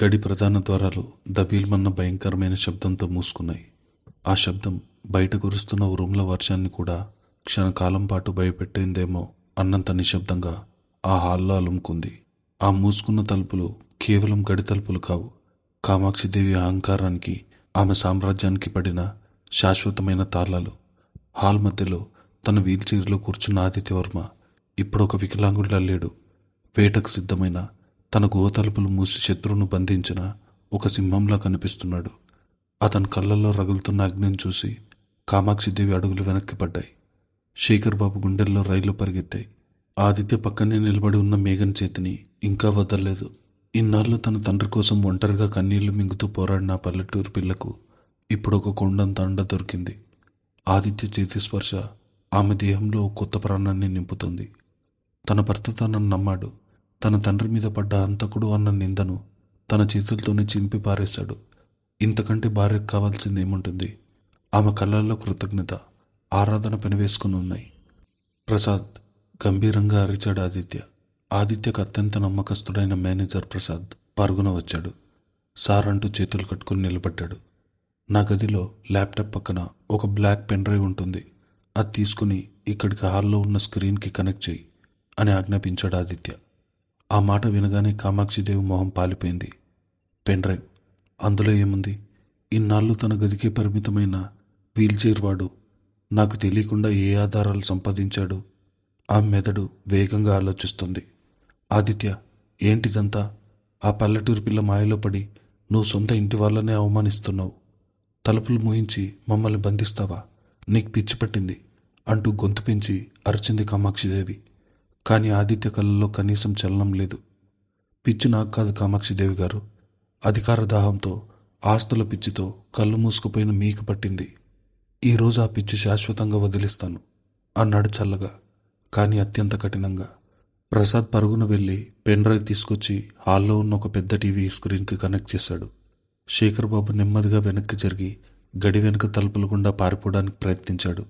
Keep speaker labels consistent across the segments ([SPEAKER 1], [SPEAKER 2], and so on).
[SPEAKER 1] గడి ప్రధాన ద్వారాలు దబీల్మన్న భయంకరమైన శబ్దంతో మూసుకున్నాయి. ఆ శబ్దం బయట కురుస్తున్న ఉరుముల వర్షాన్ని కూడా క్షణకాలం పాటు భయపెట్టిందేమో అన్నంత నిశ్శబ్దంగా ఆ హాల్లో అలుముకుంది. ఆ మూసుకున్న తలుపులు కేవలం గడి తలుపులు కావు. కామాక్షిదేవి అహంకారానికి, ఆమె సామ్రాజ్యానికి పడిన శాశ్వతమైన తాళాలు. హాల్ మధ్యలో తన వీల్చైర్లో కూర్చున్న ఆదిత్యవర్మ ఇప్పుడు ఒక వికలాంగుడిలా లేడు. వేటకు సిద్ధమైన, తన గుహ తలుపులు మూసి శత్రువును బంధించిన ఒక సింహంలా కనిపిస్తున్నాడు. అతని కళ్ళల్లో రగులుతున్న అగ్నిని చూసి కామాక్షిదేవి అడుగులు వెనక్కి పడ్డాయి. శేఖర్ బాబు గుండెల్లో రైళ్లు పరిగెత్తాయి. ఆదిత్య పక్కనే నిలబడి ఉన్న మేఘన్ చేతిని ఇంకా వదలలేదు. ఇన్నాళ్ళు తన తండ్రి కోసం ఒంటరిగా కన్నీళ్లు మింగుతూ పోరాడిన ఆ పల్లెటూరు పిల్లకు ఇప్పుడు ఒక కొండంత అండ దొరికింది. ఆదిత్య చేతి స్పర్శ ఆమె దేహంలో ఒక కొత్త ప్రాణాన్ని నింపుతుంది. తన భర్త తనను నమ్మాడు. తన తండ్రి మీద పడ్డ హంతకుడు అన్న నిందను తన చేతులతోనే చింపి పారేశాడు. ఇంతకంటే భార్యకు కావాల్సింది ఏముంటుంది? ఆమె కళ్ళల్లో కృతజ్ఞత, ఆరాధన పెనవేసుకుని ఉన్నాయి. ప్రసాద్, గంభీరంగా అరిచాడు ఆదిత్య. ఆదిత్యకు అత్యంత నమ్మకస్తుడైన మేనేజర్ ప్రసాద్ పరుగున వచ్చాడు. సార్ అంటూ చేతులు కట్టుకుని నిలబడ్డాడు. నా గదిలో ల్యాప్టాప్ పక్కన ఒక బ్లాక్ పెన్ డ్రైవ్ ఉంటుంది. అది తీసుకుని ఇక్కడికి హాల్లో ఉన్న స్క్రీన్కి కనెక్ట్ చేయి అని ఆజ్ఞాపించాడు ఆదిత్య. ఆ మాట వినగానే కామాక్షిదేవి మొహం పాలిపోయింది. పెన్ డ్రైవ్, అందులో ఏముంది? ఇన్నాళ్ళు తన గదికే పరిమితమైన వీల్చైర్ వాడు నాకు తెలియకుండా ఏ ఆధారాలు సంపాదించాడు? ఆ మెదడు వేగంగా ఆలోచిస్తుంది. ఆదిత్య, ఏంటిదంతా? ఆ పల్లెటూరు పిల్ల మాయలో పడి నువ్వు సొంత ఇంటి వాళ్ళనే అవమానిస్తున్నావు. తలుపులు మూయించి మమ్మల్ని బంధిస్తావా? నీకు పిచ్చి పట్టింది అంటూ గొంతు పెంచి అరిచింది కామాక్షిదేవి. కానీ ఆదిత్య కళ్ళలో కనీసం చలనం లేదు. పిచ్చి నాకు కాదు కామాక్షిదేవి గారు, అధికార దాహంతో, ఆస్తుల పిచ్చితో కళ్ళు మూసుకుపోయిన మీకు పట్టింది. ఈరోజు ఆ పిచ్చి శాశ్వతంగా వదిలిస్తాను అన్నాడు చల్లగా, కానీ అత్యంత కఠినంగా. ప్రసాద్ పరుగున వెళ్ళి పెన్ డ్రైవ్ తీసుకొచ్చి హాల్లో ఉన్న ఒక పెద్ద టీవీ స్క్రీన్కి కనెక్ట్ చేశాడు. శేఖర్ బాబు నెమ్మదిగా వెనక్కి జరిగి గడి వెనుక తలుపుల గుండా పారిపోవడానికి ప్రయత్నించాడు.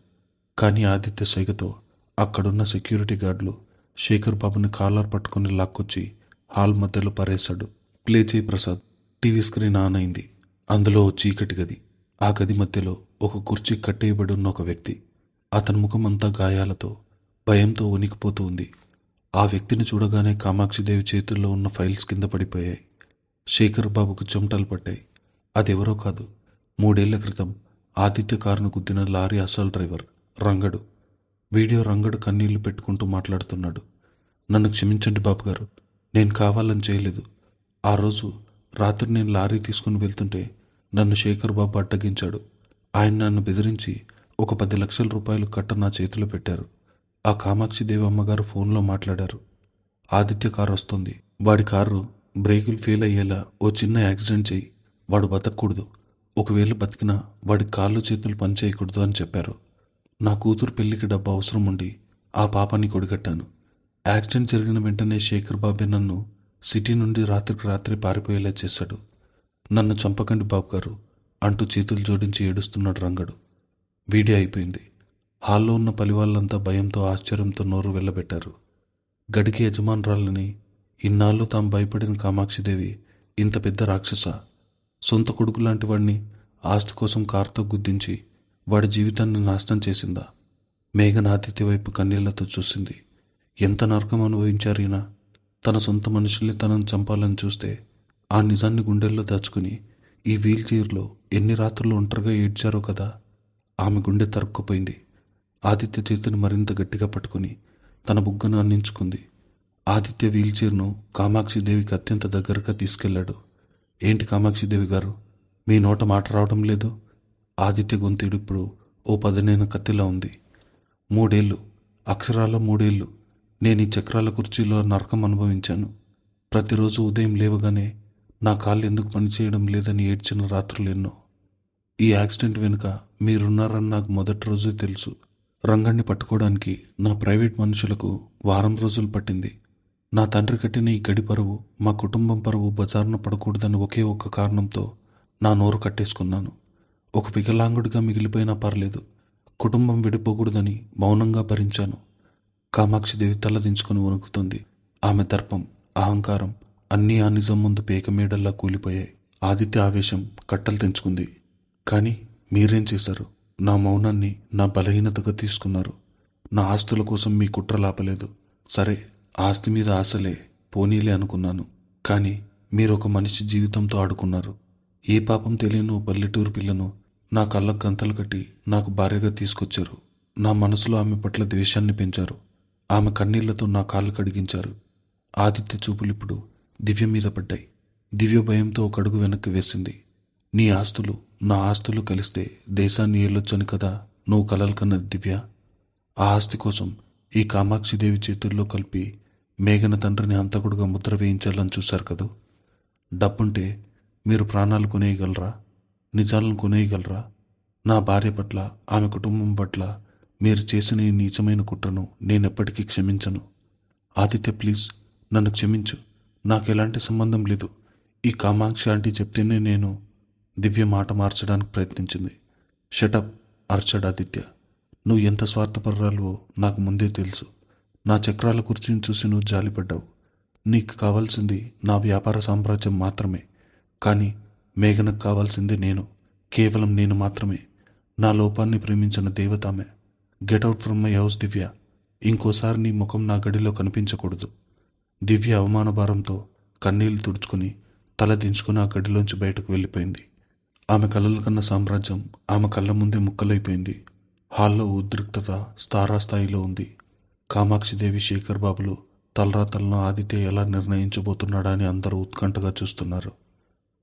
[SPEAKER 1] కానీ ఆదిత్య సైగతో అక్కడున్న సెక్యూరిటీ గార్డులు శేఖర్ బాబుని కాలర్ పట్టుకుని లాక్కొచ్చి హాల్ మధ్యలో పారేశాడు. ప్లే చేయి ప్రసాద్. టీవీ స్క్రీన్ ఆన్ అయింది. అందులో ఓ చీకటి గది. ఆ గది మధ్యలో ఒక కుర్చీ కట్టేయబడి ఉన్న ఒక వ్యక్తి. అతని ముఖం అంతా గాయాలతో, భయంతో వణికిపోతూ ఉంది. ఆ వ్యక్తిని చూడగానే కామాక్షిదేవి చేతుల్లో ఉన్న ఫైల్స్ కింద పడిపోయాయి. శేఖర్ బాబుకు చెమటలు పట్టాయి. అదెవరో కాదు, 3 ఏళ్ల క్రితం ఆదిత్య కారును గుద్దిన లారీ అసలు డ్రైవర్ రంగడు. వీడియో రంగడు కన్నీళ్లు పెట్టుకుంటూ మాట్లాడుతున్నాడు. నన్ను క్షమించండి బాబుగారు, నేను కావాలని చేయలేదు. ఆ రోజు రాత్రి నేను లారీ తీసుకుని వెళ్తుంటే నన్ను శేఖర్ బాబు అడ్డగించాడు. ఆయన నన్ను బెదిరించి ఒక 10 లక్షల రూపాయలు కట్ట నా చేతిలో పెట్టారు. ఆ కామాక్షిదేవి అమ్మగారు ఫోన్లో మాట్లాడారు. ఆదిత్య కారు వస్తుంది, వాడి కారు బ్రేకులు ఫెయిల్ అయ్యేలా ఓ చిన్న యాక్సిడెంట్ చేయి, వాడు బతకూడదు. ఒకవేళ బతికినా వాడి కాళ్ళు చేతులు పనిచేయకూడదు అని చెప్పారు. నా కూతురు పెళ్లికి డబ్బు అవసరం ఉండి ఆ పాపాన్ని కొడిగట్టాను. యాక్సిడెంట్ జరిగిన వెంటనే శేఖర్ బాబే నన్ను సిటీ నుండి రాత్రికి రాత్రి పారిపోయేలా చేశాడు. నన్ను చంపకండి బాబుగారు అంటూ చేతులు జోడించి ఏడుస్తున్నాడు రంగడు. వీడియో అయిపోయింది. హాల్లో ఉన్న పలివాళ్ళంతా భయంతో, ఆశ్చర్యంతో నోరు వెళ్ళబెట్టారు. గడికి యజమానురాలని ఇన్నాళ్ళు తాము భయపడిన కామాక్షిదేవి ఇంత పెద్ద రాక్షస? సొంత కొడుకు లాంటి వాడిని ఆస్తి కోసం కారుతో గుద్దించి వాడి జీవితాన్ని నాశనం చేసిందా? మేఘన ఆదిత్య వైపు కన్నీళ్లతో చూసింది. ఎంత నరకం అనుభవించారు ఈయన. తన సొంత మనుషుల్ని తనను చంపాలని చూస్తే ఆ నిజాన్ని గుండెల్లో దాచుకుని ఈ వీల్ చైర్లో ఎన్ని రాత్రులు ఒంటరిగా ఏడ్చారో కదా. ఆమె గుండె తరుక్కుపోయింది. ఆదిత్య చేతిని మరింత గట్టిగా పట్టుకుని తన బుగ్గను అందించుకుంది. ఆదిత్య వీల్ చైర్ను కామాక్షిదేవికి అత్యంత దగ్గరగా తీసుకెళ్లాడు. ఏంటి కామాక్షిదేవి గారు, మీ నోట మాట రావడం లేదు? ఆదిత్య గొంతుడు ఇప్పుడు ఓ పదునైన కత్తిలా ఉంది. 3 ఏళ్ళు, అక్షరాల 3 ఏళ్ళు నేను ఈ చక్రాల కుర్చీలో నరకం అనుభవించాను. ప్రతిరోజు ఉదయం లేవగానే నా కాళ్ళు ఎందుకు పనిచేయడం లేదని ఏడ్చిన రాత్రులు ఎన్నో. ఈ యాక్సిడెంట్ వెనుక మీరున్నారని నాకు మొదటి రోజే తెలుసు. రంగణ్ణి పట్టుకోవడానికి నా ప్రైవేట్ మనుషులకు వారం రోజులు పట్టింది. నా తండ్రి కట్టిన ఈ గడి పరువు, మా కుటుంబం పరువు బజారున పడకూడదని ఒకే ఒక్క కారణంతో నా నోరు కట్టేసుకున్నాను. ఒక వికలాంగుడిగా మిగిలిపోయినా పర్లేదు, కుటుంబం విడిపోకూడదని మౌనంగా భరించాను. కామాక్షిదేవి తలదించుకుని వణుకుతుంది. ఆమె దర్పం, అహంకారం అన్నీ ఆ నిజం ముందు పేకమేడల్లా కూలిపోయాయి. ఆదిత్య ఆవేశం కట్టలు తెంచుకుంది. కానీ మీరేం చేశారు? నా మౌనాన్ని నా బలహీనతగా తీసుకున్నారు. నా ఆస్తుల కోసం మీ కుట్రలాపలేదు. సరే, ఆస్తి మీద ఆశలే పోనీలే అనుకున్నాను. కానీ మీరు ఒక మనిషి జీవితంతో ఆడుకున్నారు. ఏ పాపం తెలియని ఓ పల్లెటూరు పిల్లను నా కళ్ళకు గంతలు కట్టి నాకు భార్యగా తీసుకొచ్చారు. నా మనసులో ఆమె పట్ల ద్వేషాన్ని పెంచారు. ఆమె కన్నీళ్లతో నా కాళ్ళు కడిగించారు. ఆదిత్య చూపులిప్పుడు దివ్య మీద పడ్డాయి. దివ్య భయంతో ఒక అడుగు వెనక్కి వేసింది. నీ ఆస్తులు నా ఆస్తులు కలిస్తే దేశాన్ని ఏలొచ్చని కదా నువ్వు కలలు కన్నది దివ్య. ఆ ఆస్తి కోసం ఈ కామాక్షిదేవి చేతుల్లో కలిపి మేఘన తండ్రిని హంతకుడుగా ముద్ర వేయించాలని చూశారు కదూ. డబ్బుంటే మీరు ప్రాణాలు కొనేయగలరా? నిజాలను కొనేయగలరా? నా భార్య పట్ల, ఆమె కుటుంబం పట్ల మీరు చేసిన ఈ నీచమైన కుట్రను నేనెప్పటికీ క్షమించను. ఆదిత్య, ప్లీజ్ నన్ను క్షమించు. నాకు ఎలాంటి సంబంధం లేదు. ఈ కామాక్షి ఆంటీ చెప్తేనే నేను. దివ్య మాట మార్చడానికి ప్రయత్నించింది. షటప్ అర్చాడు ఆదిత్య. నువ్వు ఎంత స్వార్థపరురాలువో నాకు ముందే తెలుసు. నా చక్రాల కుర్చీని చూసి నువ్వు జాలిపడ్డావు. నీకు కావాల్సింది నా వ్యాపార సామ్రాజ్యం మాత్రమే. కానీ మేఘనకు కావాల్సింది నేను, కేవలం నేను మాత్రమే. నా లోపాన్ని ప్రేమించిన దేవతామే. గెట్అవుట్ ఫ్రమ్ మై హౌస్ దివ్య. ఇంకోసారి నీ ముఖం నా గడిలో కనిపించకూడదు. దివ్య అవమాన భారంతో కన్నీళ్లు తుడుచుకుని తల దించుకుని ఆ గడిలోంచి బయటకు వెళ్ళిపోయింది. ఆమె కలలు కన్న సామ్రాజ్యం ఆమె కళ్ళ ముందే ముక్కలైపోయింది. హాల్లో ఉద్రిక్తత తారాస్థాయిలో ఉంది. కామాక్షిదేవి, శేఖర్ బాబులు తలరాతలను ఆదిత్య ఎలా నిర్ణయించబోతున్నాడా అని అందరూ ఉత్కంఠగా చూస్తున్నారు.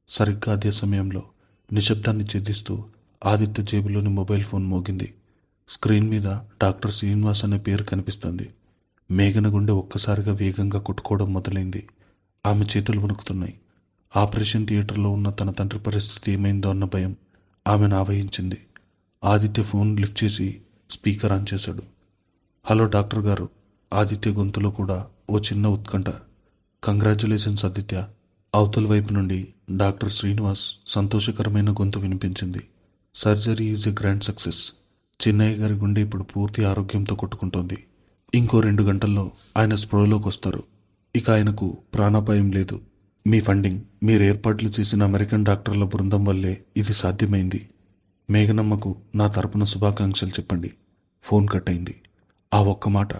[SPEAKER 1] సరిగ్గా అదే సమయంలో నిశ్శబ్దాన్ని ఛేదిస్తూ ఆదిత్య జేబులోని మొబైల్ ఫోన్ మోగింది. స్క్రీన్ మీద డాక్టర్ శ్రీనివాస్ అనే పేరు కనిపిస్తుంది. మేఘన గుండె ఒక్కసారిగా వేగంగా కొట్టుకోవడం మొదలైంది. ఆమె చేతులు వణుకుతున్నాయి. ఆపరేషన్ థియేటర్లో ఉన్న తన తండ్రి పరిస్థితి ఏమైందో అన్న భయం ఆమెను ఆవహించింది. ఆదిత్య ఫోన్ లిఫ్ట్ చేసి స్పీకర్ ఆన్ చేశాడు. హలో డాక్టర్ గారు. ఆదిత్య గొంతులో కూడా ఓ చిన్న ఉత్కంఠ. కంగ్రాచ్యులేషన్స్ ఆదిత్య. అవతల వైపు నుండి డాక్టర్ శ్రీనివాస్ సంతోషకరమైన గొంతు వినిపించింది. Surgery is a grand success. Chinnayya గారి గుండె ఇప్పుడు పూర్తి ఆరోగ్యంతో కొట్టుకుంటోంది. ఇంకో 2 గంటల్లో ఆయన స్పృహలోకి వస్తారు. ఇక ఆయనకు ప్రాణాపాయం లేదు. మీ ఫండింగ్, మీరు ఏర్పాట్లు చేసిన అమెరికన్ డాక్టర్ల బృందం వల్లే ఇది సాధ్యమైంది. మేఘనమ్మకు నా తరపున శుభాకాంక్షలు చెప్పండి. ఫోన్ కట్ అయింది. ఆ ఒక్క మాట,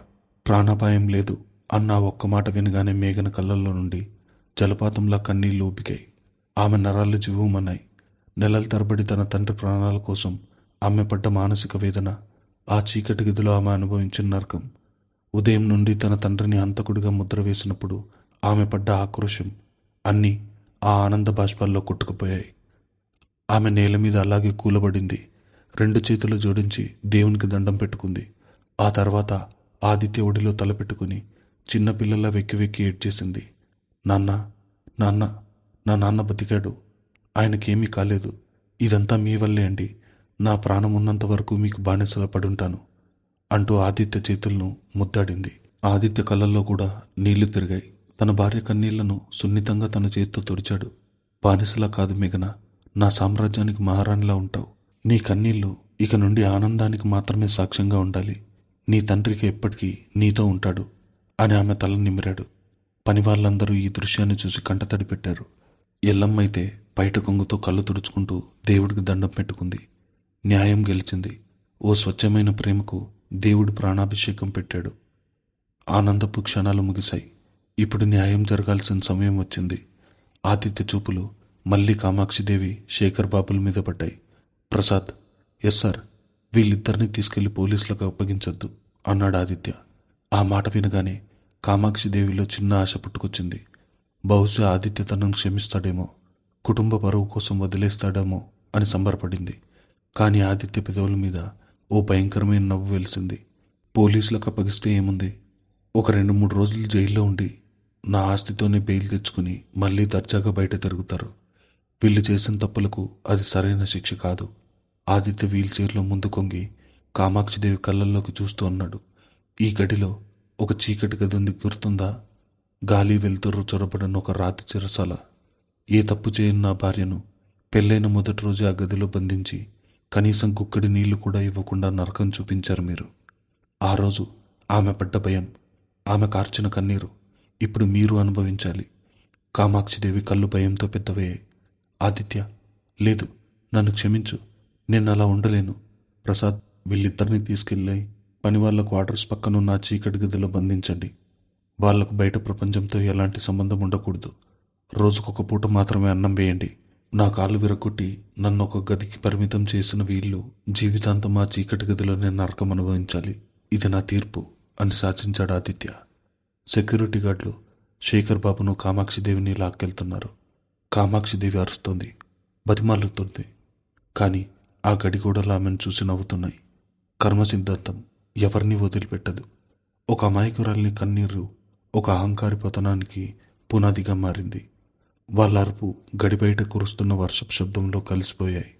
[SPEAKER 1] ప్రాణాపాయం లేదు అన్న ఆ ఒక్క మాట వినగానే మేఘన కళ్ళల్లో నుండి జలపాతంలా కన్నీళ్లు ఊపికాయి. ఆమె నరాలు జివ్వుమన్నాయి. నెలల తరబడి తన తండ్రి ప్రాణాల కోసం ఆమె పడ్డ మానసిక వేదన, ఆ చీకటి గదిలో ఆమె అనుభవించిన నరకం, ఉదయం నుండి తన తండ్రిని హంతకుడిగా ముద్ర వేసినప్పుడు ఆమె పడ్డ ఆక్రోశం అన్నీ ఆ ఆనంద బాష్పాల్లో కొట్టుకుపోయాయి. ఆమె నేల మీద అలాగే కూలబడింది. 2 చేతులు జోడించి దేవునికి దండం పెట్టుకుంది. ఆ తర్వాత ఆదిత్య ఒడిలో తలపెట్టుకుని చిన్నపిల్లలా వెక్కి వెక్కి ఏడ్చేసింది. నాన్న, నాన్న, నా నాన్న బతికాడు. ఆయనకేమీ కాలేదు. ఇదంతా మీ వల్లే అండి. నా ప్రాణం ఉన్నంత వరకు మీకు బానిసల పడుంటాను అంటూ ఆదిత్య చేతులను ముద్దాడింది. ఆదిత్య కళ్ళల్లో కూడా నీళ్లు తిరిగాయి. తన భార్య కన్నీళ్లను సున్నితంగా తన చేతితో తుడిచాడు. బానిసలా కాదు మేఘన, నా సామ్రాజ్యానికి మహారాణిలా ఉంటావు. నీ కన్నీళ్లు ఇక నుండి ఆనందానికి మాత్రమే సాక్ష్యంగా ఉండాలి. నీ తండ్రికి ఎప్పటికీ నీతో ఉంటాడు అని ఆమె తల నిమిరాడు. పని వాళ్ళందరూ ఈ దృశ్యాన్ని చూసి కంటతడి పెట్టారు. ఎల్లమ్మైతే బయట కొంగుతో కళ్ళు తుడుచుకుంటూ దేవుడికి దండం పెట్టుకుంది. న్యాయం గెలిచింది. ఓ స్వచ్ఛమైన ప్రేమకు దేవుడు ప్రాణాభిషేకం పెట్టాడు. ఆనందపు క్షణాలు ముగిశాయి. ఇప్పుడు న్యాయం జరగాల్సిన సమయం వచ్చింది. ఆదిత్య చూపులు మళ్ళీ కామాక్షిదేవి, శేఖర్ బాబుల మీద పడ్డాయి. ప్రసాద్, ఎస్ సార్, వీళ్ళిద్దరినీ తీసుకెళ్లి పోలీసులకు అప్పగించొద్దు అన్నాడు ఆదిత్య. ఆ మాట వినగానే కామాక్షిదేవిలో చిన్న ఆశ పుట్టుకొచ్చింది. బహుశా ఆదిత్య తనను క్షమిస్తాడేమో, కుటుంబ పరువు కోసం వదిలేస్తాడేమో అని సంబరపడింది. కానీ ఆదిత్య పెదవుల మీద ఓ భయంకరమైన నవ్వు వెలిసింది. పోలీసులకు అప్పగిస్తే ఏముంది, ఒక 2-3 రోజులు జైల్లో ఉండి నా ఆస్తితోనే బెయిల్ తెచ్చుకుని మళ్ళీ దర్జాగా బయట తిరుగుతారు. వీళ్ళు చేసిన తప్పులకు అది సరైన శిక్ష కాదు. ఆదిత్య వీల్చైర్లో ముందు కొంగి కామాక్షిదేవి కళ్ళల్లోకి చూస్తూ అన్నాడు. ఈ గడిలో ఒక చీకటి గది ఉంది, గుర్తుందా? గాలి వెలుతురు చొరబడిన ఒక రాతి చెరసాల. ఏ తప్పు చేయని నా భార్యను పెళ్ళైన మొదటి రోజు ఆ గదిలో బంధించి కనీసం గుక్కడి నీళ్లు కూడా ఇవ్వకుండా నరకం చూపించారు మీరు. ఆ రోజు ఆమె పడ్డ భయం, ఆమె కార్చిన కన్నీరు ఇప్పుడు మీరు అనుభవించాలి. కామాక్షిదేవి కళ్ళు భయంతో పెద్దవయ్యాయి. ఆదిత్య, లేదు, నన్ను క్షమించు, నేను అలా ఉండలేను. ప్రసాద్, వీళ్ళిద్దరిని తీసుకెళ్ళి పనివాళ్ళ క్వార్టర్స్ పక్కనున్న ఆ చీకటి గదిలో బంధించండి. వాళ్లకు బయట ప్రపంచంతో ఎలాంటి సంబంధం ఉండకూడదు. రోజుకొక పూట మాత్రమే అన్నం వేయండి. నా కాళ్ళు విరగొట్టి నన్ను ఒక గదికి పరిమితం చేసిన వీళ్ళు జీవితాంతం ఆ చీకటి గదిలోనే నరకం అనుభవించాలి. ఇది నా తీర్పు అని శాసించాడు ఆదిత్య. సెక్యూరిటీ గార్డులు శేఖర్ బాబును కామాక్షిదేవిని లాక్కెళ్తున్నారు. కామాక్షిదేవి అరుస్తోంది, బతిమాలుతుంది. కానీ ఆ గడిగోడలు ఆమెను చూసి నవ్వుతున్నాయి. కర్మ సిద్ధాంతం ఎవరిని వదిలిపెట్టదు. ఒక అమాయకురాలిని కన్నీరు ఒక అహంకారి పతనానికి పునాదిగా మారింది. వాళ్ళ అరుపు గడిబయట కురుస్తున్న వర్షపు శబ్దంలో కలిసిపోయాయి.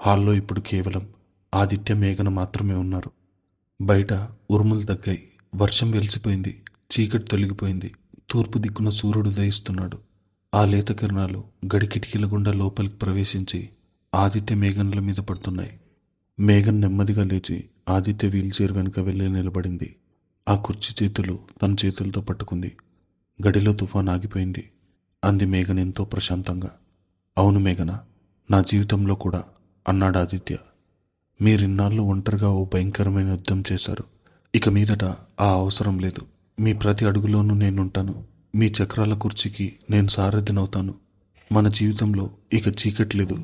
[SPEAKER 1] హాల్లో ఇప్పుడు కేవలం ఆదిత్య, మేఘన మాత్రమే ఉన్నారు. బయట ఉరుములు తగ్గాయి. వర్షం వెలిసిపోయింది. చీకటి తొలగిపోయింది. తూర్పు దిక్కున సూర్యుడు ఉదయిస్తున్నాడు. ఆ లేత కిరణాలు గడి కిటికీల గుండా లోపలికి ప్రవేశించి ఆదిత్య, మేఘనల మీద పడుతున్నాయి. మేఘన్ నెమ్మదిగా లేచి ఆదిత్య వీల్చైర్ వెనుక వెళ్ళి నిలబడింది. ఆ కుర్చీ చేతులు తన చేతులతో పట్టుకుంది. గడిలో తుఫాన్ ఆగిపోయింది అంది మేఘన ఎంతో ప్రశాంతంగా. అవును మేఘన, నా జీవితంలో కూడా అన్నాడు ఆదిత్య. మీరిన్నాళ్ళు ఒంటరిగా ఓ భయంకరమైన యుద్ధం చేశారు. ఇక మీదట ఆ అవసరం లేదు. మీ ప్రతి అడుగులోనూ నేనుంటాను. మీ చక్రాల కుర్చీకి నేను సారథినవుతాను. మన జీవితంలో ఇక చీకటి లేదు,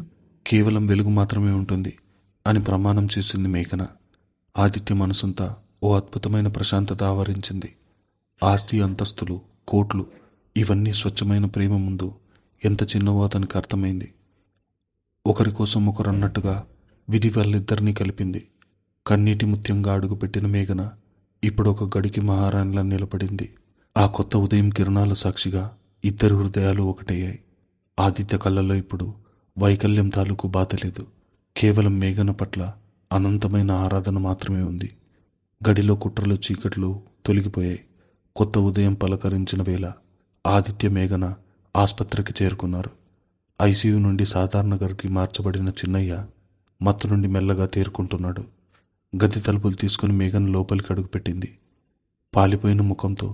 [SPEAKER 1] కేవలం వెలుగు మాత్రమే ఉంటుంది అని ప్రమాణం చేసింది మేఘన. ఆదిత్య మనసంతా ఓ అద్భుతమైన ప్రశాంతత ఆవరించింది. ఆస్తి, అంతస్తులు, కోట్లు ఇవన్నీ స్వచ్ఛమైన ప్రేమ ముందు ఎంత చిన్నవో అతనికి అర్థమైంది. ఒకరి కోసం ఒకరు అన్నట్టుగా విధి వాళ్ళిద్దరినీ కలిపింది. కన్నీటి ముత్యంగా అడుగుపెట్టిన మేఘన ఇప్పుడు ఒక గడికి మహారాణిలా నిలబడింది. ఆ కొత్త ఉదయం కిరణాల సాక్షిగా ఇద్దరు హృదయాలు ఒకటయ్యాయి. ఆదిత్య కళ్ళలో ఇప్పుడు వైకల్యం తాలూకు బాధ లేదు. కేవలం మేఘన పట్ల అనంతమైన ఆరాధన మాత్రమే ఉంది. గడిలో కుట్రలు, చీకట్లు తొలగిపోయాయి. కొత్త ఉదయం పలకరించిన వేళ ఆదిత్య, మేఘన ఆస్పత్రికి చేరుకున్నారు. ఐసీయూ నుండి సాధారణ గదికి మార్చబడిన చిన్నయ్య మత్తు నుండి మెల్లగా తేరుకుంటున్నాడు. గది తలుపులు తీసుకుని మేఘన లోపలికి అడుగుపెట్టింది. పాలిపోయిన ముఖంతో,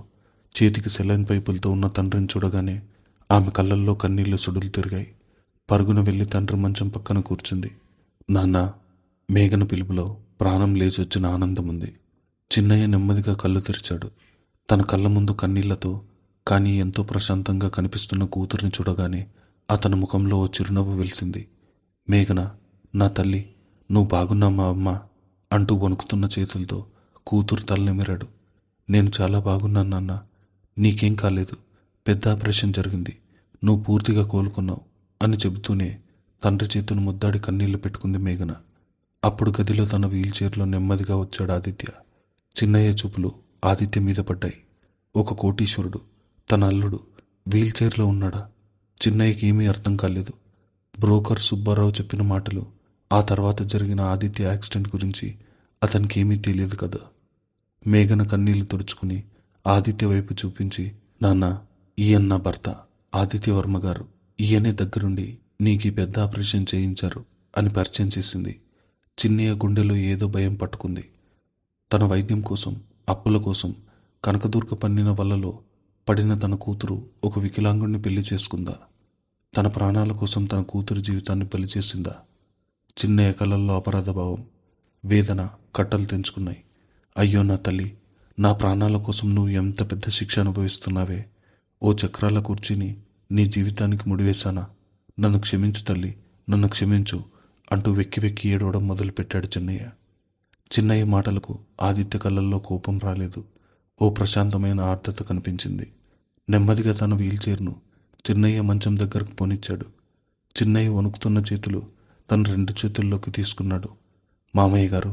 [SPEAKER 1] చేతికి సెలైన్ పైపులతో ఉన్న తండ్రిని చూడగానే ఆమె కళ్ళల్లో కన్నీళ్లు సుడులు తిరిగాయి. పరుగున వెళ్ళి తండ్రి మంచం పక్కన కూర్చుంది. నాన్న, మేఘన పిలుపులో ప్రాణం లేచొచ్చిన ఆనందం ఉంది. చిన్నయ్య నెమ్మదిగా కళ్ళు తెరిచాడు. తన కళ్ళ ముందు కన్నీళ్లతో కానీ ఎంతో ప్రశాంతంగా కనిపిస్తున్న కూతురిని చూడగానే అతని ముఖంలో ఓ చిరునవ్వు వెలిసింది. మేఘన, నా తల్లి, నువ్వు బాగున్నామా అమ్మా అంటూ వణుకుతున్న చేతులతో కూతురు తలనిమిరాడు. నేను చాలా బాగున్నాను నాన్న, నీకేం కాలేదు, పెద్ద ఆపరేషన్ జరిగింది, నువ్వు పూర్తిగా కోలుకున్నావు అని చెబుతూనే తండ్రి చేతును ముద్దాడి కన్నీళ్లు పెట్టుకుంది మేఘన. అప్పుడు గదిలో తన వీల్చైర్లో నెమ్మదిగా వచ్చాడు ఆదిత్య. చిన్నయ్య చూపులు ఆదిత్య మీద పడ్డాయి. ఒక కోటీశ్వరుడు, తన అల్లుడు వీల్చైర్లో ఉన్నాడా? చిన్నయ్యకి ఏమీ అర్థం కాలేదు. బ్రోకర్ సుబ్బారావు చెప్పిన మాటలు, ఆ తర్వాత జరిగిన ఆదిత్య యాక్సిడెంట్ గురించి అతనికి ఏమీ తెలియదు కదా. మేఘన కన్నీళ్లు తుడుచుకుని ఆదిత్య వైపు చూపించి, నాన్న, ఈయన నా భర్త ఆదిత్య వర్మ గారు. ఈయనే దగ్గరుండి నీకు పెద్ద ఆపరేషన్ చేయించారు అని పరిచయం చేసింది. చిన్నయ్య గుండెలో ఏదో భయం పట్టుకుంది. తన వైద్యం కోసం, అప్పుల కోసం కనకదుర్గ పన్నిన వల్లలో పడిన తన కూతురు ఒక వికలాంగుణ్ణి పెళ్లి చేసుకుందా? తన ప్రాణాల కోసం తన కూతురు జీవితాన్ని పెళ్లి చేసిందా? చిన్నయ్య కళ్ళల్లో అపరాధ భావం, వేదన కట్టలు తెంచుకున్నాయి. అయ్యో నా తల్లి, నా ప్రాణాల కోసం నువ్వు ఎంత పెద్ద శిక్ష అనుభవిస్తున్నావే. ఓ చక్రాల కుర్చీని నీ జీవితానికి ముడివేశానా? నన్ను క్షమించు తల్లి, నన్ను క్షమించు అంటూ వెక్కి వెక్కి ఏడవడం మొదలుపెట్టాడు చిన్నయ్య. చిన్నయ్య మాటలకు ఆదిత్య కళ్ళల్లో కోపం రాలేదు, ఓ ప్రశాంతమైన ఆర్ద్రత కనిపించింది. నెమ్మదిగా తన వీల్చైర్ను చిన్నయ్య మంచం దగ్గరకు పోనిచ్చాడు. చిన్నయ్య వణుకుతున్న చేతులు తన 2 చేతుల్లోకి తీసుకున్నాడు. మామయ్య గారు,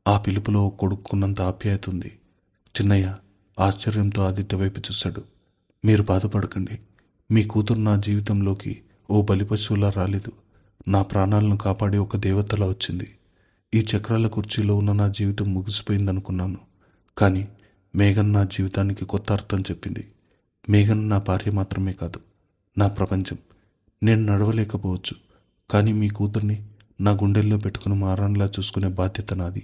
[SPEAKER 1] ఆ పిలుపులో కొడుకున్నంత ఆప్యాయత ఉంది. చిన్నయ్య ఆశ్చర్యంతో ఆదిత్య వైపు చూశాడు. మీరు బాధపడకండి, మీ కూతురు నా జీవితంలోకి ఓ బలిపశువులా రాలేదు, నా ప్రాణాలను కాపాడే ఒక దేవతలా వచ్చింది. ఈ చక్రాల కుర్చీలో ఉన్న నా జీవితం ముగిసిపోయిందనుకున్నాను, కానీ మేఘన్ నా జీవితానికి కొత్త అర్థం చెప్పింది. మేఘన్ నా భార్య మాత్రమే కాదు, నా ప్రపంచం. నేను నడవలేకపోవచ్చు, కానీ మీ కూతుర్ని నా గుండెల్లో పెట్టుకుని మారాన్లా చూసుకునే బాధ్యత నాది.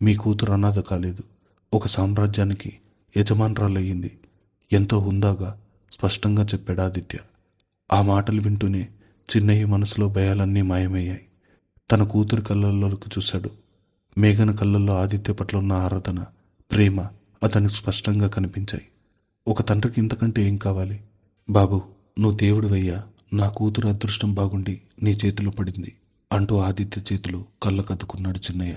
[SPEAKER 1] మీ కూతురు అనాథ కాలేదు, ఒక సామ్రాజ్యానికి యజమానురాలయ్యింది. ఎంతో హుందాగా, స్పష్టంగా చెప్పాడు ఆదిత్య. ఆ మాటలు వింటూనే చిన్నయ్య మనసులో భయాలన్నీ మాయమయ్యాయి. తన కూతురి కళ్ళల్లోకి చూశాడు. మేఘన కళ్ళల్లో ఆదిత్య పట్ల ఉన్న ఆరాధన, ప్రేమ అతనికి స్పష్టంగా కనిపించాయి. ఒక తండ్రికి ఇంతకంటే ఏం కావాలి? బాబు, నువ్వు దేవుడివయ్యా, నా కూతురు అదృష్టం బాగుండి నీ చేతిలో పడింది అంటూ ఆదిత్య చేతులు కళ్ళకద్దుకున్నాడు చిన్నయ్య.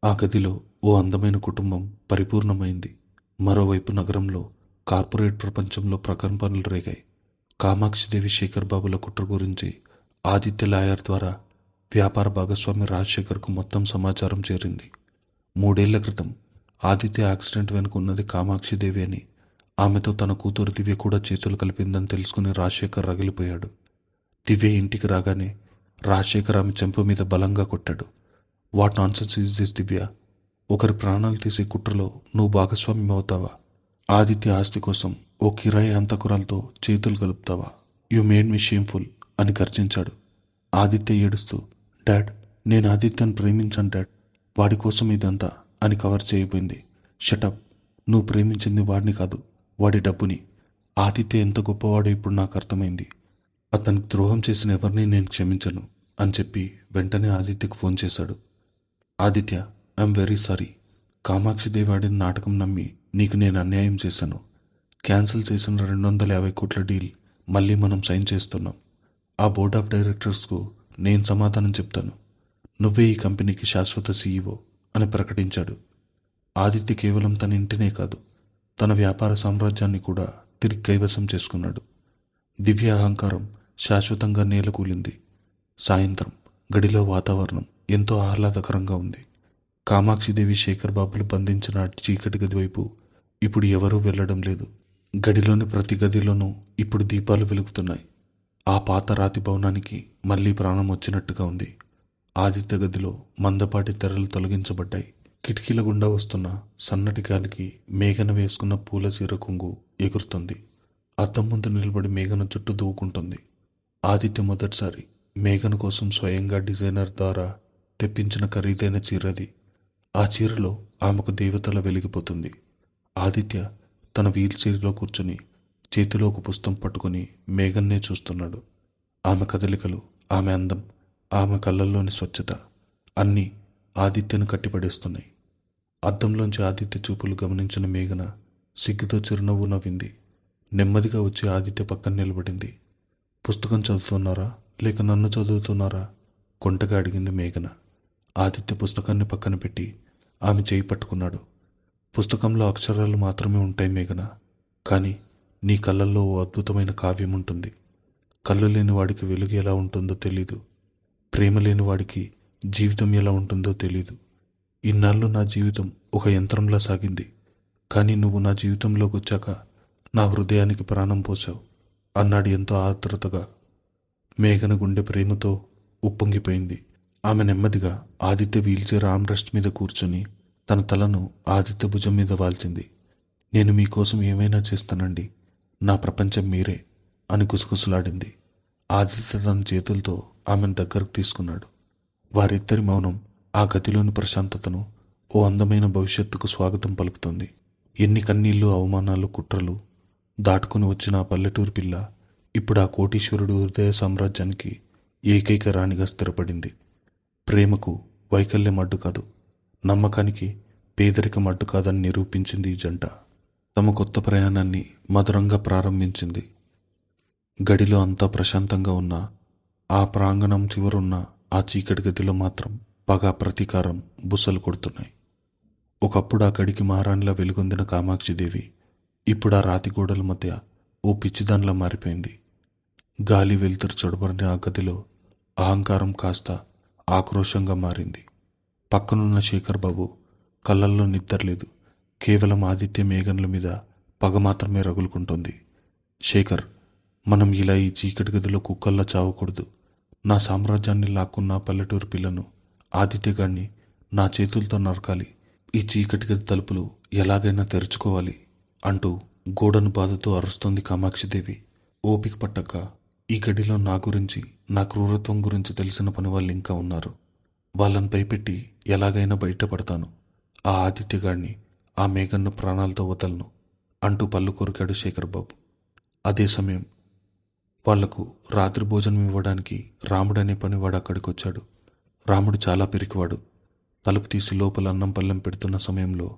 [SPEAKER 1] ఆ గదిలో ఓ అందమైన కుటుంబం పరిపూర్ణమైంది. మరోవైపు నగరంలో కార్పొరేట్ ప్రపంచంలో ప్రకంపనలు రేగాయి. కామాక్షిదేవి శేఖర్ బాబుల కుట్ర గురించి ఆదిత్య లాయర్ ద్వారా వ్యాపార భాగస్వామి రాజశేఖర్కు మొత్తం సమాచారం చేరింది. 3 ఏళ్ల క్రితం ఆదిత్య యాక్సిడెంట్ వెనుక ఉన్నది కామాక్షిదేవి అని, ఆమెతో తన కూతురు దివ్య కూడా చేతులు కలిపిందని తెలుసుకుని రాజశేఖర్ రగిలిపోయాడు. దివ్య ఇంటికి రాగానే రాజశేఖర్ ఆమె చెంప మీద బలంగా కొట్టాడు. వాట్ నాన్సెన్స్ ఈజ్ దిస్ దివ్య? ఒకరి ప్రాణాలు తీసే కుట్రలో నువ్వు భాగస్వామ్యం అవుతావా? ఆదిత్య ఆస్తి కోసం ఓ కిరాయి హంతకురాలతో చేతులు కలుపుతావా? యు మేడ్ మీ షేమ్ఫుల్ అని గర్జించాడు. ఆదిత్య ఏడుస్తూ, డాడ్, నేను ఆదిత్యను ప్రేమించాను డాడ్, వాడి కోసం ఇదంతా అని కవర్ చేయబోయింది. షటప్, నువ్వు ప్రేమించింది వాడిని కాదు, వాడి డబ్బుని. ఆదిత్య ఎంత గొప్పవాడో ఇప్పుడు నాకు అర్థమైంది. అతనికి ద్రోహం చేసిన ఎవరిని నేను క్షమించను అని చెప్పి వెంటనే ఆదిత్యకు ఫోన్ చేశాడు. Aditya, I'm very sorry. Kamakshi Devi ఆడిన నాటకం నమ్మి నీకు నేను అన్యాయం చేశాను. క్యాన్సిల్ చేసిన 250 కోట్ల డీల్ మళ్ళీ మనం సైన్ చేస్తున్నాం. ఆ బోర్డ్ ఆఫ్ డైరెక్టర్స్కు నేను సమాధానం చెప్తాను. నువ్వే ఈ కంపెనీకి శాశ్వత సీఈఓ అని ప్రకటించాడు. ఆదిత్య కేవలం తన ఇంటినే కాదు, తన వ్యాపార సామ్రాజ్యాన్ని కూడా తిరిగి కైవసం చేసుకున్నాడు. దివ్య అహంకారం శాశ్వతంగా నేలకూలింది. సాయంత్రం గడిలో వాతావరణం ఎంతో ఆహ్లాదకరంగా ఉంది. కామాక్షిదేవి శేఖర్ బాబులు బంధించిన చీకటి గది వైపు ఇప్పుడు ఎవరూ వెళ్ళడం లేదు. గడిలోని ప్రతి గదిలోనూ ఇప్పుడు దీపాలు వెలుగుతున్నాయి. ఆ పాత రాతి భవనానికి మళ్ళీ ప్రాణం వచ్చినట్టుగా ఉంది. ఆదిత్య గదిలో మందపాటి తెరలు తొలగించబడ్డాయి. కిటికీల గుండా వస్తున్న సన్నటి గాలికి మేఘన వేసుకున్న పూల చీర కొంగు ఎగురుతుంది. అద్దం ముందు నిలబడి మేఘన చుట్టూ దూకుంటుంది. ఆదిత్య మొదటిసారి మేఘన కోసం స్వయంగా డిజైనర్ ద్వారా తెప్పించిన ఖరీదైన చీరది. ఆ చీరలో ఆమెకు దేవతల వెలిగిపోతుంది. ఆదిత్య తన వీల్ చైర్లో కూర్చుని చేతిలో ఒక పుస్తకం పట్టుకుని మేఘన్నే చూస్తున్నాడు. ఆమె కదలికలు, ఆమె అందం, ఆమె కళ్ళల్లోని స్వచ్ఛత అన్నీ ఆదిత్యను కట్టిపడేస్తున్నాయి. అద్దంలోంచి ఆదిత్య చూపులు గమనించిన మేఘన సిగ్గుతో చిరునవ్వు నవ్వింది. నెమ్మదిగా వచ్చి ఆదిత్య పక్కన నిలబడింది. పుస్తకం చదువుతున్నారా లేక నన్ను చదువుతున్నారా? కొంటగా అడిగింది మేఘన. ఆదిత్య పుస్తకాన్ని పక్కన పెట్టి ఆమె చేయి పట్టుకున్నాడు. పుస్తకంలో అక్షరాలు మాత్రమే ఉంటాయి మేఘన, కానీ నీ కళ్ళల్లో ఓ అద్భుతమైన కావ్యం ఉంటుంది. కళ్ళు లేని వాడికి వెలుగు ఎలా ఉంటుందో తెలీదు, ప్రేమ లేని వాడికి జీవితం ఎలా ఉంటుందో తెలీదు. ఇన్నాళ్ళు నా జీవితం ఒక యంత్రంలా సాగింది, కానీ నువ్వు నా జీవితంలోకి వచ్చాక నా హృదయానికి ప్రాణం పోసావు అన్నాడు ఎంతో ఆత్రుతగా. మేఘన గుండె ప్రేమతో ఉప్పొంగిపోయింది. ఆమె నెమ్మదిగా ఆదిత్య వీల్చైర్ ఆర్మ్రెస్ట్ మీద కూర్చొని తన తలను ఆదిత్య భుజం మీద వాల్చింది. నేను మీకోసం ఏమైనా చేస్తానండి, నా ప్రపంచం మీరే అని గుసగుసలాడింది. ఆదిత్య తన చేతులతో ఆమెను దగ్గరకు తీసుకున్నాడు. వారిద్దరి మౌనం ఆ గదిలోని ప్రశాంతతను, ఓ అందమైన భవిష్యత్తుకు స్వాగతం పలుకుతుంది. ఎన్ని కన్నీళ్లు, అవమానాలు, కుట్రలు దాటుకుని వచ్చిన ఆ పల్లెటూరు పిల్ల ఇప్పుడు ఆ కోటీశ్వరుడు హృదయ సామ్రాజ్యానికి ఏకైక రాణిగా స్థిరపడింది. ప్రేమకు వైకల్యం అడ్డు కాదు, నమ్మకానికి పేదరికం అడ్డు కాదని నిరూపించింది ఈ జంట. తమ కొత్త ప్రయాణాన్ని మధురంగా ప్రారంభించింది. గడిలో అంతా ప్రశాంతంగా ఉన్న ఆ ప్రాంగణం చివరున్న ఆ చీకటి గదిలో మాత్రం పగ, ప్రతీకారం బుసలు కొడుతున్నాయి. ఒకప్పుడు ఆ గడికి మహారాణిలా వెలుగొందిన కామాక్షిదేవి ఇప్పుడు ఆ రాతి గోడల మధ్య ఓ పిచ్చిదానిలా మారిపోయింది. గాలి వెలుతురు చొడబడిన ఆ గదిలో అహంకారం కాస్త ఆక్రోశంగా మారింది. పక్కనున్న శేఖర్ బాబు కళ్ళల్లో నిద్రలేదు. కేవలం ఆదిత్య మేఘన్ల మీద పగ మాత్రమే రగులుకుంటోంది. శేఖర్, మనం ఇలా ఈ చీకటి గదిలో కుక్కల్లా చావకూడదు. నా సామ్రాజ్యాన్ని లాక్కున్న పల్లెటూరు పిల్లను, ఆదిత్యగాడిని నా చేతులతో నరకాలి. ఈ చీకటి గది తలుపులు ఎలాగైనా తెరుచుకోవాలి అంటూ గోడను బాధతో అరుస్తోంది కామాక్షిదేవి. ఓపిక పట్టక ఈ గడిలో నా గురించి, నా క్రూరత్వం గురించి తెలిసిన పని వాళ్ళు ఇంకా ఉన్నారు. వాళ్ళని భయపెట్టి ఎలాగైనా బయటపడతాను. ఆ ఆదిత్యగాడిని, ఆ మేఘన్ను ప్రాణాలతో వదలను అంటూ పళ్ళు కొరికాడు శేఖర్ బాబు. అదే సమయం వాళ్లకు రాత్రి భోజనం ఇవ్వడానికి రాముడు అనే పనివాడు అక్కడికి వచ్చాడు. రాముడు చాలా పిరికివాడు. తలుపు తీసి లోపల అన్నం పళ్ళెం పెడుతున్న సమయంలో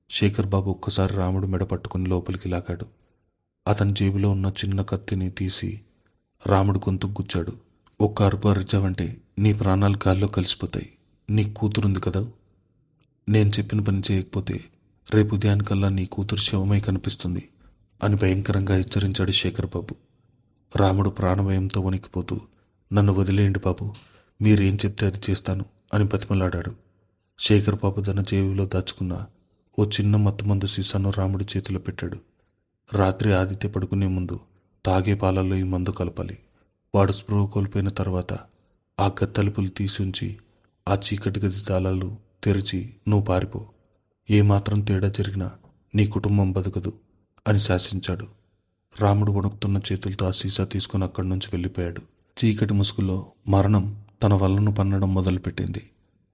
[SPEAKER 1] శేఖర్ బాబు ఒక్కసారి రాముడు మెడ పట్టుకుని లోపలికి లాగాడు. అతని జేబులో ఉన్న చిన్న కత్తిని తీసి రాముడు గొంతుకు గుచ్చాడు. ఒక్క అరుపు అరిచావంటే నీ ప్రాణాలు గాల్లో కలిసిపోతాయి. నీ కూతురుంది కదా, నేను చెప్పిన పని చేయకపోతే రేపు ఉదయానికల్లా నీ కూతురు శవమై కనిపిస్తుంది అని భయంకరంగా హెచ్చరించాడు శేఖర్ బాబు. రాముడు ప్రాణభయంతో వణికిపోతూ, నన్ను వదిలేయండి బాబు, మీరేం చెప్తే అది చేస్తాను అని బతిమలాడాడు. శేఖర్ బాబు తన జేబులో దాచుకున్న ఓ చిన్న మత్తుమందు సీసాను రాముడి చేతిలో పెట్టాడు. రాత్రి ఆదిత్య పడుకునే ముందు తాగే పాలల్లో ఈ మందు కలపాలి. వాడు స్పృహ కోల్పోయిన తర్వాత ఆ గత్తలుపులు తీసి ఉంచి ఆ చీకటి గది తాళాలు తెరిచి నువ్వు పారిపో. ఏమాత్రం తేడా జరిగినా నీ కుటుంబం బతకదు అని శాసించాడు. రాముడు వణుకుతున్న చేతులతో ఆ సీసా తీసుకుని అక్కడి నుంచి వెళ్ళిపోయాడు. చీకటి ముసుగులో మరణం తన వల్లను పన్నడం మొదలుపెట్టింది.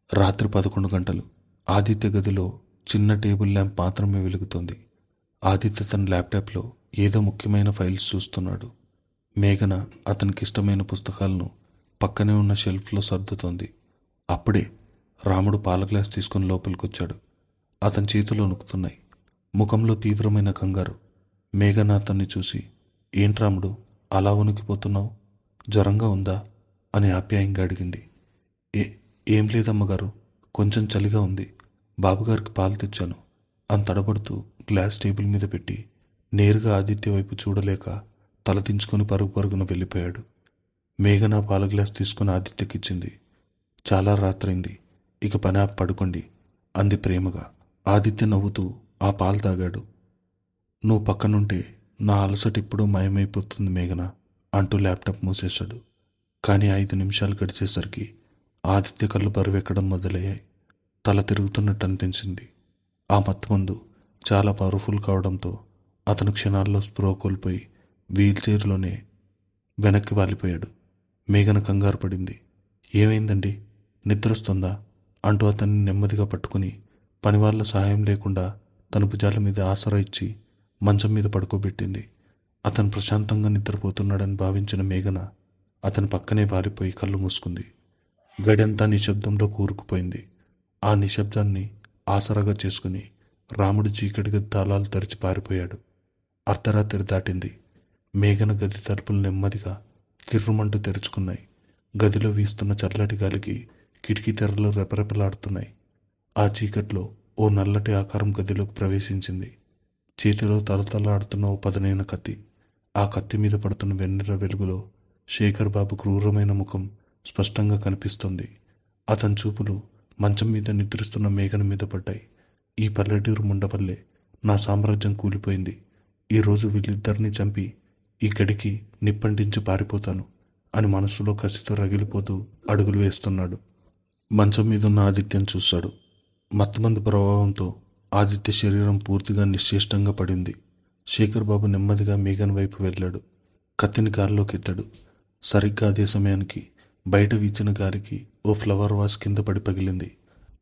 [SPEAKER 1] రాత్రి 11 గంటలు. ఆదిత్య గదిలో చిన్న టేబుల్ ల్యాంప్ మాత్రమే వెలుగుతోంది. ఆదిత్య తన ల్యాప్టాప్లో ఏదో ముఖ్యమైన ఫైల్స్ చూస్తున్నాడు. మేఘన అతనికి ఇష్టమైన పుస్తకాలను పక్కనే ఉన్న షెల్ఫ్లో సర్దుతోంది. అప్పుడే రాముడు పాల గ్లాస్ తీసుకుని లోపలికొచ్చాడు. అతని చేతులు వణుకుతున్నాయి, ముఖంలో తీవ్రమైన కంగారు. మేఘన అతన్ని చూసి, ఏంటి రాముడు అలా వణికిపోతున్నావు, జ్వరంగా ఉందా అని ఆప్యాయంగా అడిగింది. ఏం లేదమ్మగారు, కొంచెం చలిగా ఉంది, బాబుగారికి పాలు తెచ్చాను అని తడబడుతూ గ్లాస్ టేబుల్ మీద పెట్టి నేరుగా ఆదిత్య వైపు చూడలేక తల దించుకొని పరుగు పరుగున వెళ్ళిపోయాడు. మేఘన పాల గ్లాస్ తీసుకుని ఆదిత్యకిచ్చింది. చాలా రాత్రైంది, ఇక పని ఆపి పడుకోండి అంది ప్రేమగా. ఆదిత్య నవ్వుతూ ఆ పాలు తాగాడు. నువ్వు పక్కనుంటే నా అలసట ఇప్పుడు మాయమైపోతుంది మేఘన అంటూ ల్యాప్టాప్ మూసేశాడు. కానీ 5 నిమిషాలు గడిచేసరికి ఆదిత్య కళ్ళు బరువెక్కడం మొదలయ్యాయి. తల తిరుగుతున్నట్టు అనిపించింది. ఆ మత్తుమందు చాలా పవర్ఫుల్ కావడంతో అతను క్షణాల్లో స్పృహ కోల్పోయి వీల్ చైర్లోనే వెనక్కి వాలిపోయాడు. మేఘన కంగారు పడింది. ఏమైందండి, నిద్రొస్తుందా అంటూ అతన్ని నెమ్మదిగా పట్టుకుని పనివాళ్ల సహాయం లేకుండా తన భుజాల మీద ఆసరా ఇచ్చి మంచం మీద పడుకోబెట్టింది. అతను ప్రశాంతంగా నిద్రపోతున్నాడని భావించిన మేఘన అతని పక్కనే వాలిపోయి కళ్ళు మూసుకుంది. గడంతా నిశ్శబ్దంలో కూరుకుపోయింది. ఆ నిశ్శబ్దాన్ని ఆసరాగా చేసుకుని రాముడు చీకటిగా తాళాలు తెరిచి పారిపోయాడు. అర్ధరాత్రి దాటింది. మేఘన గది తలుపులు నెమ్మదిగా కిర్రుమంటూ తెరుచుకున్నాయి. గదిలో వీస్తున్న చల్లటి గాలికి కిటికీ తెరలు రెపరెపలాడుతున్నాయి. ఆ చీకట్లో ఓ నల్లటి ఆకారం గదిలోకి ప్రవేశించింది. చేతిలో తలతలాడుతున్న ఓ పదునైన కత్తి. ఆ కత్తి మీద పడుతున్న వెన్నెల వెలుగులో శేఖర్ బాబు క్రూరమైన ముఖం స్పష్టంగా కనిపిస్తుంది. అతని చూపులు మంచం మీద నిద్రిస్తున్న మేఘన మీద పడ్డాయి. ఈ పల్లెటూరు ముండ వల్లే నా సామ్రాజ్యం కూలిపోయింది. ఈరోజు వీళ్ళిద్దరినీ చంపి ఈ గడికి నిప్పంటించి పారిపోతాను అని మనసులో కసితో రగిలిపోతూ అడుగులు వేస్తున్నాడు. మంచం మీదున్న ఆదిత్యం చూశాడు. మత్తుమందు ప్రభావంతో ఆదిత్య శరీరం పూర్తిగా నిశ్చేష్టంగా పడింది. శేఖర్ బాబు నెమ్మదిగా మేఘన వైపు వెళ్ళాడు. కత్తిని గాల్లోకి ఎత్తాడు. సరిగ్గా అదే సమయానికి బయట వీచిన గాలికి ఓ ఫ్లవర్ వాస్ కింద పడి పగిలింది.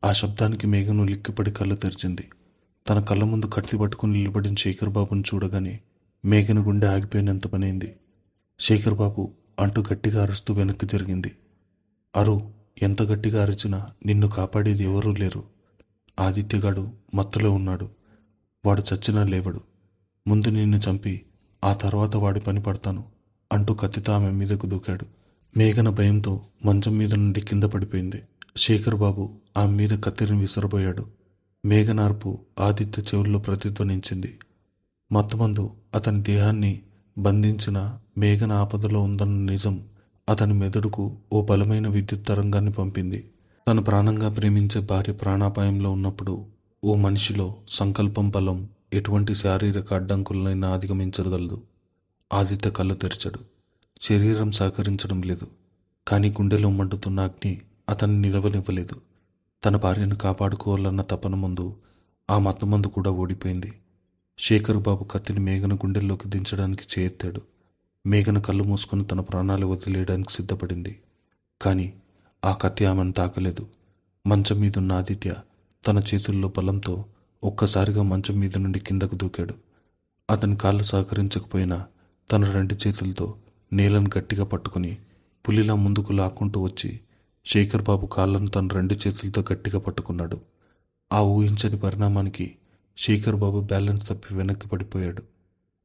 [SPEAKER 1] ఆ శబ్దానికి మేఘను లిక్కిపడి కళ్ళు తెరిచింది. తన కళ్ళ ముందు కత్తి పట్టుకుని నిలబడిన శేఖర్ బాబును చూడగానే మేఘన గుండె ఆగిపోయినంత పనైంది. శేఖర్ బాబు అంటూ గట్టిగా అరుస్తూ వెనక్కి జరిగింది. అరు, ఎంత గట్టిగా అరిచినా నిన్ను కాపాడేది ఎవరూ లేరు. ఆదిత్యగాడు మత్తులో ఉన్నాడు. వాడు చచ్చినా లేవడు. ముందు నిన్ను చంపి ఆ తర్వాత వాడి పని పడతాను అంటూ కత్తితో ఆమె మీదకు దూకాడు. మేఘన భయంతో మంచం మీద నుండి కింద పడిపోయింది. శేఖర్ బాబు ఆమె మీద కత్తిని విసరబోయాడు. మేఘన అరుపు ఆదిత్య చెవుల్లో ప్రతిధ్వనించింది. మత్తుమందు అతని దేహాన్ని బంధించిన మేఘన ఆపదలో ఉందన్న నిజం అతని మెదడుకు ఓ బలమైన విద్యుత్ తరంగాన్ని పంపింది. తను ప్రాణంగా ప్రేమించే భార్య ప్రాణాపాయంలో ఉన్నప్పుడు ఓ మనిషిలో సంకల్పం బలం ఎటువంటి శారీరక అడ్డంకులనైనా అధిగమించగలదు. ఆదిత్య కళ్ళు తెరిచాడు. శరీరం సహకరించడం లేదు, కానీ గుండెలో మండుతున్న అగ్ని అతన్ని నిలవనివ్వలేదు. తన భార్యను కాపాడుకోవాలన్న తపన ముందు ఆ మత్తుమందు కూడా ఓడిపోయింది. శేఖర్ బాబు కత్తిని మేఘన గుండెల్లోకి దించడానికి చేయెత్తాడు. మేఘన కళ్ళు మూసుకుని తన ప్రాణాలు వదిలేయడానికి సిద్ధపడింది. కానీ ఆ కత్తి ఆమెను తాకలేదు. మంచం మీదున్న ఆదిత్య తన చేతుల్లో బలంతో ఒక్కసారిగా మంచం మీద నుండి కిందకు దూకాడు. అతని కాళ్ళు సహకరించకపోయినా తన 2 చేతులతో నేలను గట్టిగా పట్టుకుని పులిలా ముందుకు లాక్కుంటూ వచ్చి శేఖర్ బాబు కాళ్ళను తన 2 చేతులతో గట్టిగా పట్టుకున్నాడు. ఆ ఊహించని పరిణామానికి శేఖర్ బాబు బ్యాలెన్స్ తప్పి వెనక్కి పడిపోయాడు.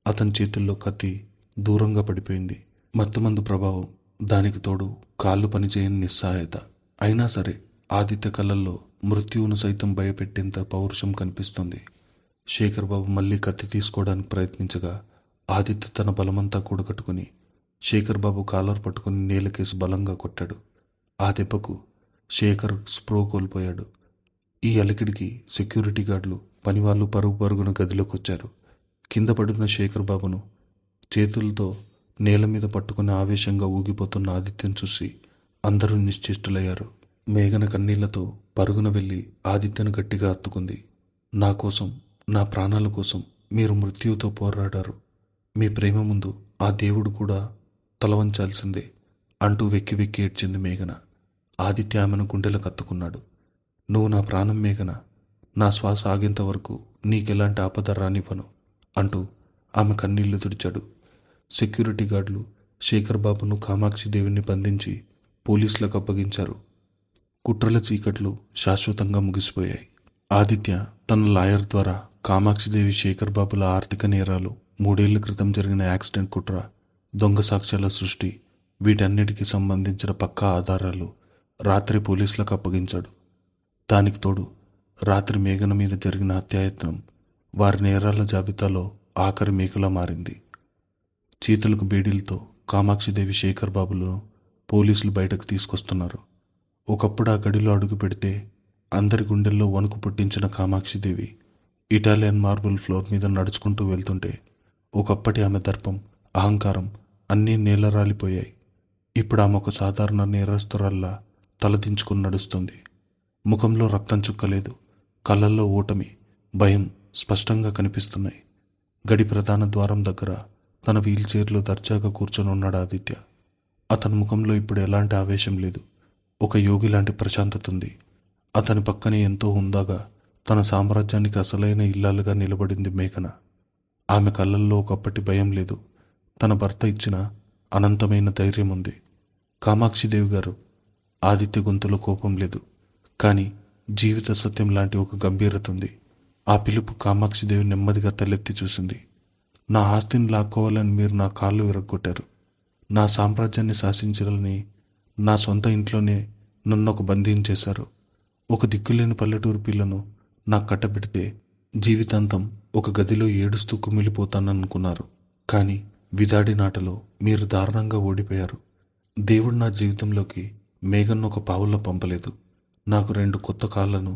[SPEAKER 1] అతని చేతుల్లో కత్తి దూరంగా పడిపోయింది. మత్తుమందు ప్రభావం, దానికి తోడు కాళ్ళు పనిచేయని నిస్సహాయత. అయినా సరే ఆదిత్య కళ్ళల్లో మృత్యువును సైతం భయపెట్టేంత పౌరుషం కనిపిస్తుంది. శేఖర్ బాబు మళ్ళీ కత్తి తీసుకోవడానికి ప్రయత్నించగా ఆదిత్య తన బలమంతా కూడగట్టుకుని శేఖర్ బాబు కాలర్ పట్టుకుని నేలకేసి బలంగా కొట్టాడు. ఆ దెబ్బకు శేఖర్ స్ప్రో కోల్పోయాడు. ఈ అలికిడికి సెక్యూరిటీ గార్డులు, పనివాళ్ళు పరుగు పరుగున గదిలోకి వచ్చారు. కింద పడిన శేఖర్ బాబును చేతులతో నేల మీద పట్టుకుని ఆవేశంగా ఊగిపోతున్న ఆదిత్యను చూసి అందరూ నిశ్చేష్టులయ్యారు. మేఘన కన్నీళ్లతో పరుగున వెళ్ళి ఆదిత్యను గట్టిగా హత్తుకుంది. నా కోసం, నా ప్రాణాల కోసం మీరు మృత్యువుతో పోరాడారు. మీ ప్రేమ ముందు ఆ దేవుడు కూడా తలవంచాల్సిందే అంటూ వెక్కి వెక్కి ఏడ్చింది మేఘన. ఆదిత్య ఆమెను గుండెలకు కత్తుకున్నాడు. నువ్వు నా ప్రాణం మేఘన, నా శ్వాస ఆగేంత వరకు నీకెలాంటి ఆపద రానివ్వను అంటూ ఆమె కన్నీళ్లు తుడిచాడు. సెక్యూరిటీ గార్డులు శేఖర్ బాబును, కామాక్షిదేవిని బంధించి పోలీసులకు అప్పగించారు. కుట్రల చీకట్లు శాశ్వతంగా ముగిసిపోయాయి. ఆదిత్య తన లాయర్ ద్వారా కామాక్షిదేవి, శేఖర్ బాబుల ఆర్థిక నేరాలు, 3 ఏళ్ల క్రితం జరిగిన యాక్సిడెంట్ కుట్ర, దొంగ సాక్ష్యాల సృష్టి, వీటన్నిటికీ సంబంధించిన పక్కా ఆధారాలు రాత్రి పోలీసులకు అప్పగించాడు. దానికి తోడు రాత్రి మేఘన మీద జరిగిన హత్యాయత్నం వారి నేరాల జాబితాలో ఆఖరి మేకలా మారింది. చేతులకు బేడీలతో కామాక్షిదేవి, శేఖర్ బాబులను పోలీసులు బయటకు తీసుకొస్తున్నారు. ఒకప్పుడు ఆ గడిలో అడుగు పెడితే అందరి గుండెల్లో వణుకు పుట్టించిన కామాక్షిదేవి ఇటాలియన్ మార్బుల్ ఫ్లోర్ మీద నడుచుకుంటూ వెళ్తుంటే ఒకప్పటి ఆమె దర్పం, అహంకారం అన్నీ నేలరాలిపోయాయి. ఇప్పుడు ఆమె ఒక సాధారణ నేరస్తురాల్లా తలదించుకుని నడుస్తుంది. ముఖంలో రక్తం చుక్కలేదు. కళ్ళల్లో ఓటమి, భయం స్పష్టంగా కనిపిస్తున్నాయి. గడి ప్రధాన ద్వారం దగ్గర తన వీల్చైర్లో దర్జాగా కూర్చొని ఉన్నాడు ఆదిత్య. అతని ముఖంలో ఇప్పుడు ఎలాంటి ఆవేశం లేదు. ఒక యోగి లాంటి ప్రశాంతత ఉంది. అతని పక్కనే ఎంతో హుందాగా తన సామ్రాజ్యానికి అసలైన ఇల్లాలుగా నిలబడింది మేఘన. ఆమె కళ్ళల్లో ఒకప్పటి భయం లేదు. తన భర్త ఇచ్చిన అనంతమైన ధైర్యం ఉంది. కామాక్షిదేవి గారు, ఆదిత్య గొంతులో కోపం లేదు, కానీ జీవిత సత్యం లాంటి ఒక గంభీరత ఉంది. ఆ పిలుపు కామాక్షిదేవి నెమ్మదిగా తలెత్తి చూసింది. నా ఆస్తిని లాక్కోవాలని మీరు నా కాళ్ళు విరగ్గొట్టారు. నా సామ్రాజ్యాన్ని శాసించాలని నా సొంత ఇంట్లోనే నన్ను ఒక బంధించేశారు. ఒక దిక్కులేని పల్లెటూరు పిల్లను నాకు కట్టబెడితే జీవితాంతం ఒక గదిలో ఏడుస్తూ కుమిలిపోతాననుకున్నారు. కానీ విదాడి నాటలో మీరు దారుణంగా ఓడిపోయారు. దేవుడు నా జీవితంలోకి మేఘన్ను ఒక పావుల్లో పంపలేదు. నాకు 2 కొత్త కాళ్లను,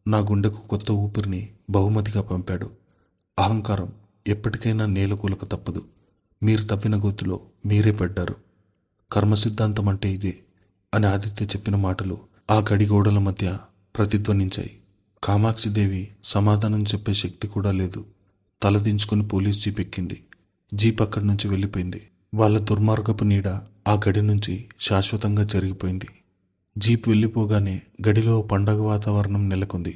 [SPEAKER 1] నా గుండెకు కొత్త ఊపిరిని బహుమతిగా పంపాడు. అహంకారం ఎప్పటికైనా నేలకూలక తప్పదు. మీరు తవ్విన గొత్తులో మీరే పడ్డారు. కర్మ సిద్ధాంతం అంటే ఇదే అని ఆదిత్య చెప్పిన మాటలు ఆ గడి గోడల మధ్య ప్రతిధ్వనించాయి. కామాక్షిదేవి సమాధానం చెప్పే శక్తి కూడా లేదు. తలదించుకుని పోలీస్ జీప్ ఎక్కింది. జీప్ అక్కడి నుంచి వెళ్ళిపోయింది. వాళ్ళ దుర్మార్గపు నీడ ఆ గడి నుంచి శాశ్వతంగా జరిగిపోయింది. జీప్ వెళ్ళిపోగానే గడిలో పండగ వాతావరణం నెలకొంది.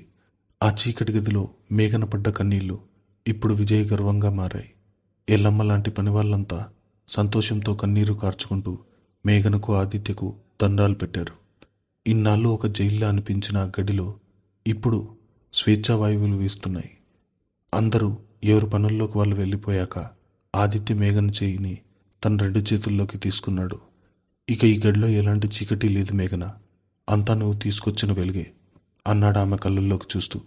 [SPEAKER 1] ఆ చీకటి గదిలో మేఘన పడ్డ కన్నీళ్లు ఇప్పుడు విజయ గర్వంగా మారాయి. ఎల్లమ్మ లాంటి పనివాళ్ళంతా సంతోషంతో కన్నీరు కార్చుకుంటూ మేఘనకు, ఆదిత్యకు దండాలు పెట్టారు. ఇన్నాళ్ళు ఒక జైల్లో అనిపించిన ఆ గడిలో ఇప్పుడు స్వేచ్ఛావాయువులు వీస్తున్నాయి. అందరూ ఎవరి పనుల్లోకి వాళ్ళు వెళ్ళిపోయాక ఆదిత్య మేఘన చేయిని తన 2 చేతుల్లోకి తీసుకున్నాడు. ఇక ఈ గడిలో ఎలాంటి చీకటి లేదు మేఘన, అంతా నువ్వు తీసుకొచ్చిన వెలుగే అన్నాడు ఆమె కళ్ళల్లోకి చూస్తూ.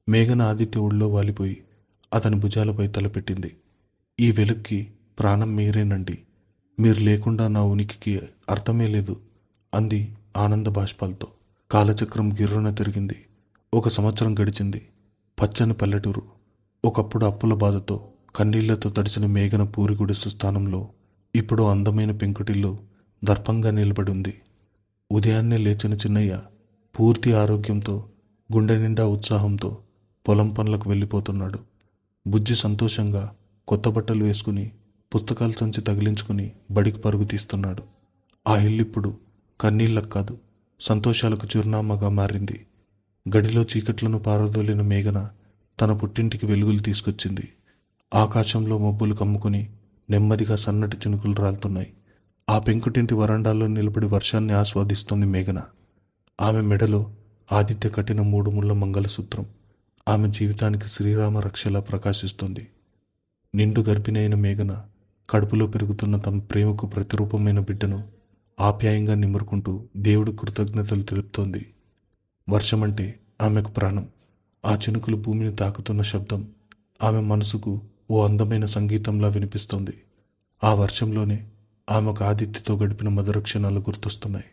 [SPEAKER 1] మేఘన ఆదిత్య ఒళ్ళో వాలిపోయి అతని భుజాలపై తలపెట్టింది. ఈ వెలుగుకి ప్రాణం మీరేనండి, మీరు లేకుండా నా ఉనికికి అర్థమే లేదు అంది ఆనంద బాష్పాలతో. కాలచక్రం గిర్రున తిరిగింది. 1 సంవత్సరం గడిచింది. పచ్చని పల్లెటూరు. ఒకప్పుడు అప్పుల బాధతో కన్నీళ్లతో తడిసిన మేఘన పూరి గుడిసె స్థానంలో ఇప్పుడు అందమైన పెంకుటిల్లు దర్పంగా నిలబడి ఉంది. ఉదయాన్నే లేచిన చిన్నయ్య పూర్తి ఆరోగ్యంతో, గుండె నిండా ఉత్సాహంతో పొలం పనులకు వెళ్ళిపోతున్నాడు. బుజ్జి సంతోషంగా కొత్త బట్టలు వేసుకుని పుస్తకాల సంచి తగిలించుకుని బడికి పరుగు తీస్తున్నాడు. ఆ ఇల్లిప్పుడు కన్నీళ్ళకు కాదు, సంతోషాలకు చిరునామాగా మారింది. గడిలో చీకట్లను పారదోలిన మేఘన తన పుట్టింటికి వెలుగులు తీసుకొచ్చింది. ఆకాశంలో మబ్బులు కమ్ముకుని నెమ్మదిగా సన్నటి చినుకులు రాలుతున్నాయి. ఆ పెంకుటింటి వరండాలో నిలబడి వర్షాన్ని ఆస్వాదిస్తోంది మేఘన. ఆమె మెడలో ఆదిత్య కట్టిన 3 ముళ్ళ మంగళసూత్రం ఆమె జీవితానికి శ్రీరామ రక్షలా ప్రకాశిస్తుంది. నిండు గర్భిణి అయిన మేఘన కడుపులో పెరుగుతున్న తమ ప్రేమకు ప్రతిరూపమైన బిడ్డను ఆప్యాయంగా నిమురుకుంటూ దేవుడి కృతజ్ఞతలు తెలుపుతోంది. వర్షమంటే ఆమెకు ప్రాణం. ఆ చినుకులు భూమిని తాకుతున్న శబ్దం ఆమె మనసుకు ఓ అందమైన సంగీతంలా వినిపిస్తోంది. ఆ వర్షంలోనే ఆమెకు ఆదిత్యతో గడిపిన మధుర క్షణాలు గుర్తొస్తున్నాయి.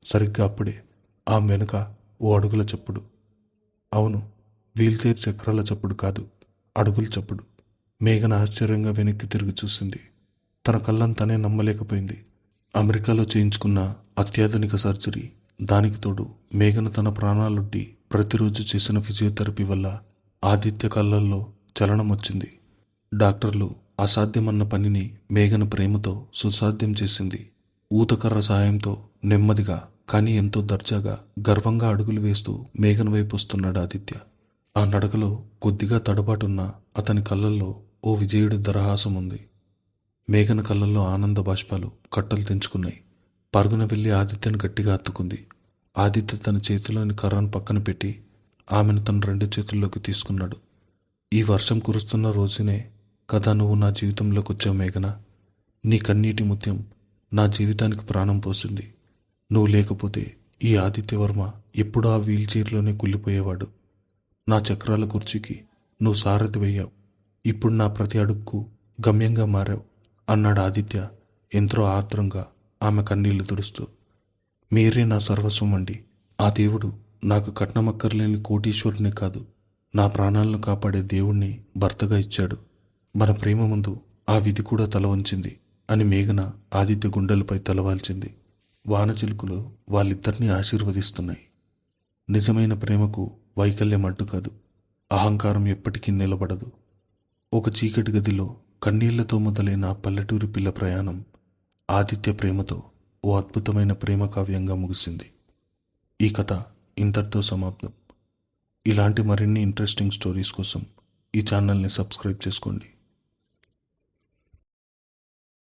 [SPEAKER 1] సరిగ్గా అప్పుడే ఆమె వెనుక ఓ అడుగుల చప్పుడు. అవును, వీల్చైర్ చక్రాల చప్పుడు కాదు, అడుగుల చప్పుడు. మేఘన ఆశ్చర్యంగా వెనక్కి తిరిగి చూసింది. తన కళ్ళను తనే నమ్మలేకపోయింది. అమెరికాలో చేయించుకున్న అత్యాధునిక సర్జరీ, దానికి తోడు మేఘన తన ప్రాణాలొడ్డి ప్రతిరోజు చేసిన ఫిజియోథెరపీ వల్ల ఆదిత్య కళ్ళల్లో చలనం వచ్చింది. డాక్టర్లు అసాధ్యమన్న పనిని మేఘన ప్రేమతో సుసాధ్యం చేసింది. ఊతకర్ర సాయంతో నెమ్మదిగా కానీ ఎంతో దర్జాగా గర్వంగా అడుగులు వేస్తూ మేఘన వైపు వస్తున్నాడు ఆదిత్య. ఆ నడకలో కొద్దిగా తడబాటున్న అతని కళ్ళల్లో ఓ విజయుడి దరహాసం ఉంది. మేఘన కళ్ళల్లో ఆనంద బాష్పాలు కట్టలు తెంచుకున్నాయి. పరుగున వెళ్ళి ఆదిత్యను గట్టిగా హత్తుకుంది. ఆదిత్య తన చేతిలోని కర్రను పక్కన పెట్టి ఆమెను తన 2 చేతుల్లోకి తీసుకున్నాడు. ఈ వర్షం కురుస్తున్న రోజునే కదా నువ్వు నా జీవితంలోకి వచ్చావు మేఘన. నీ కన్నీటి ముత్యం నా జీవితానికి ప్రాణం పోసింది. నువ్వు లేకపోతే ఈ ఆదిత్యవర్మ ఎప్పుడూ ఆ వీల్చైర్లోనే కుళ్ళిపోయేవాడు. నా చక్రాల కుర్చీకి నువ్వు సారథి వెయ్యావు. ఇప్పుడు నా ప్రతి అడుగుకు గమ్యంగా మారావు అన్నాడు ఆదిత్య ఎంతో ఆర్ద్రంగా ఆమె కన్నీళ్లు తుడుస్తూ. మీరే నా సర్వస్వం అండి. ఆ దేవుడు నాకు కట్నమక్కర్లేని కోటీశ్వరుని కాదు, నా ప్రాణాలను కాపాడే దేవుణ్ణి భర్తగా ఇచ్చాడు. మన ప్రేమ ముందు ఆ విధి కూడా తల వంచింది అని మేఘన ఆదిత్య గుండెలపై తలవాల్చింది. వానచిలుకులు వాళ్ళిద్దరినీ ఆశీర్వదిస్తున్నాయి. నిజమైన ప్రేమకు వైకల్యం అడ్డు కాదు, అహంకారం ఎప్పటికీ నిలబడదు. ఒక చీకటి గదిలో కన్నీళ్లతో మొదలైన ఆ పల్లెటూరి పిల్ల ప్రయాణం ఆదిత్య ప్రేమతో ఓ అద్భుతమైన ప్రేమ కావ్యంగా ముగిసింది. ఈ కథ ఇంతటితో సమాప్తం. ఇలాంటి మరిన్ని ఇంట్రెస్టింగ్ స్టోరీస్ కోసం ఈ ఛానల్ని సబ్స్క్రైబ్ చేసుకోండి.